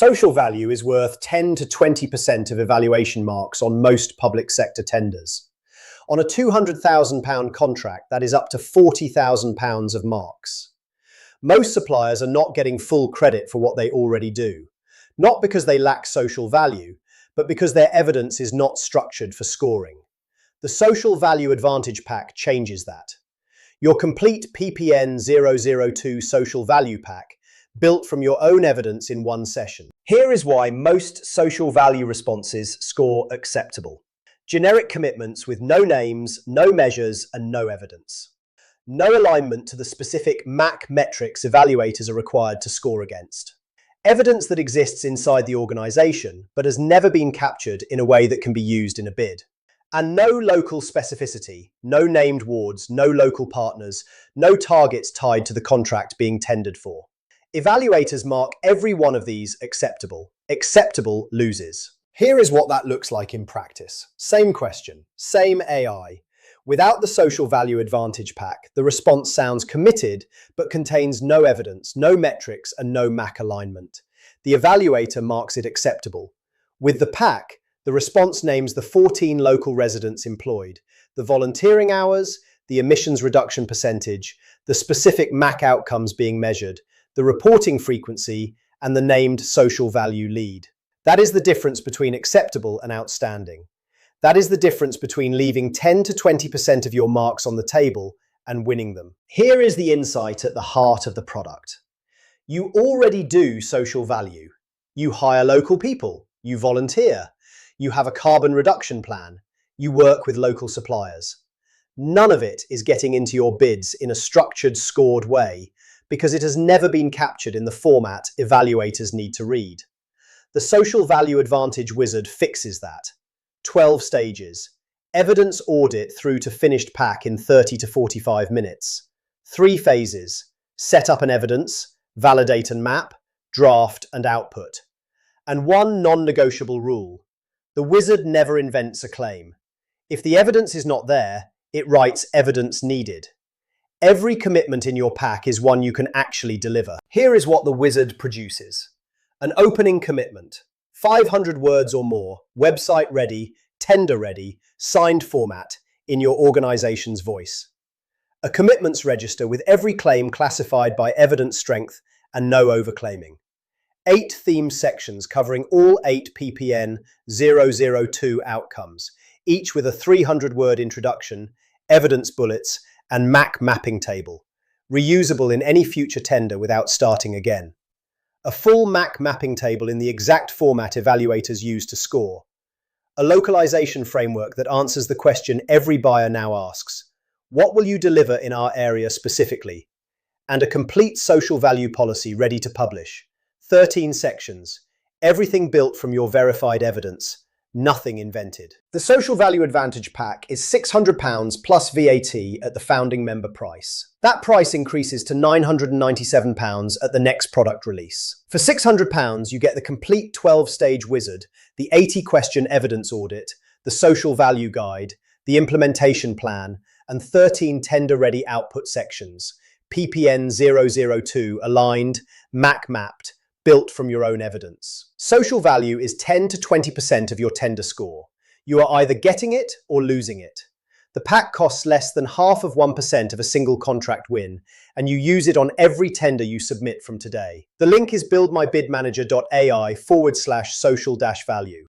Social value is worth 10 to 20% of evaluation marks on most public sector tenders. On a £200,000 contract, that is up to £40,000 of marks. Most suppliers are not getting full credit for what they already do, not because they lack social value, but because their evidence is not structured for scoring. The Social Value Advantage Pack changes that. Your complete PPN 002 Social Value Pack, built from your own evidence in one session. Here is why most social value responses score acceptable. Generic commitments with no names, no measures, and no evidence. No alignment to the specific MAC metrics evaluators are required to score against. Evidence that exists inside the organisation, but has never been captured in a way that can be used in a bid. And no local specificity, no named wards, no local partners, no targets tied to the contract being tendered for. Evaluators mark every one of these acceptable. Acceptable loses. Here is what that looks like in practice. Same question, same AI. Without the Social Value Advantage Pack, the response sounds committed, but contains no evidence, no metrics, and no MAC alignment. The evaluator marks it acceptable. With the pack, the response names the 14 local residents employed, the volunteering hours, the emissions reduction percentage, the specific MAC outcomes being measured, the reporting frequency, and the named social value lead. That is the difference between acceptable and outstanding. That is the difference between leaving 10 to 20% of your marks on the table and winning them. Here is the insight at the heart of the product. You already do social value. You hire local people. You volunteer. You have a carbon reduction plan. You work with local suppliers. None of it is getting into your bids in a structured, scored way, because it has never been captured in the format evaluators need to read. The Social Value Advantage Wizard fixes that. 12 stages. Evidence audit through to finished pack in 30 to 45 minutes. 3 phases. Set up an evidence, validate and map, draft and output. And 1 non-negotiable rule. The wizard never invents a claim. If the evidence is not there, it writes evidence needed. Every commitment in your pack is one you can actually deliver. Here is what the wizard produces. An opening commitment. 500 words or more, website ready, tender ready, signed format, in your organization's voice. A commitments register with every claim classified by evidence strength and no overclaiming. 8 theme sections covering all 8 PPN 002 outcomes, each with a 300-word introduction, evidence bullets, and MAC mapping table, reusable in any future tender without starting again. A full MAC mapping table in the exact format evaluators use to score. A localization framework that answers the question every buyer now asks, what will you deliver in our area specifically? And a complete social value policy ready to publish. 13 sections, everything built from your verified evidence. Nothing invented. The Social Value Advantage Pack is £600 plus VAT at the founding member price. That price increases to £997 at the next product release. For £600, you get the complete 12-stage wizard, the 80-question evidence audit, the social value guide, the implementation plan, and 13 tender-ready output sections, PPN 002 aligned, MAC mapped, built from your own evidence. Social value is 10 to 20% of your tender score. You are either getting it or losing it. The pack costs less than 0.5% of a single contract win, and you use it on every tender you submit from today. The link is buildmybidmanager.ai/social-value.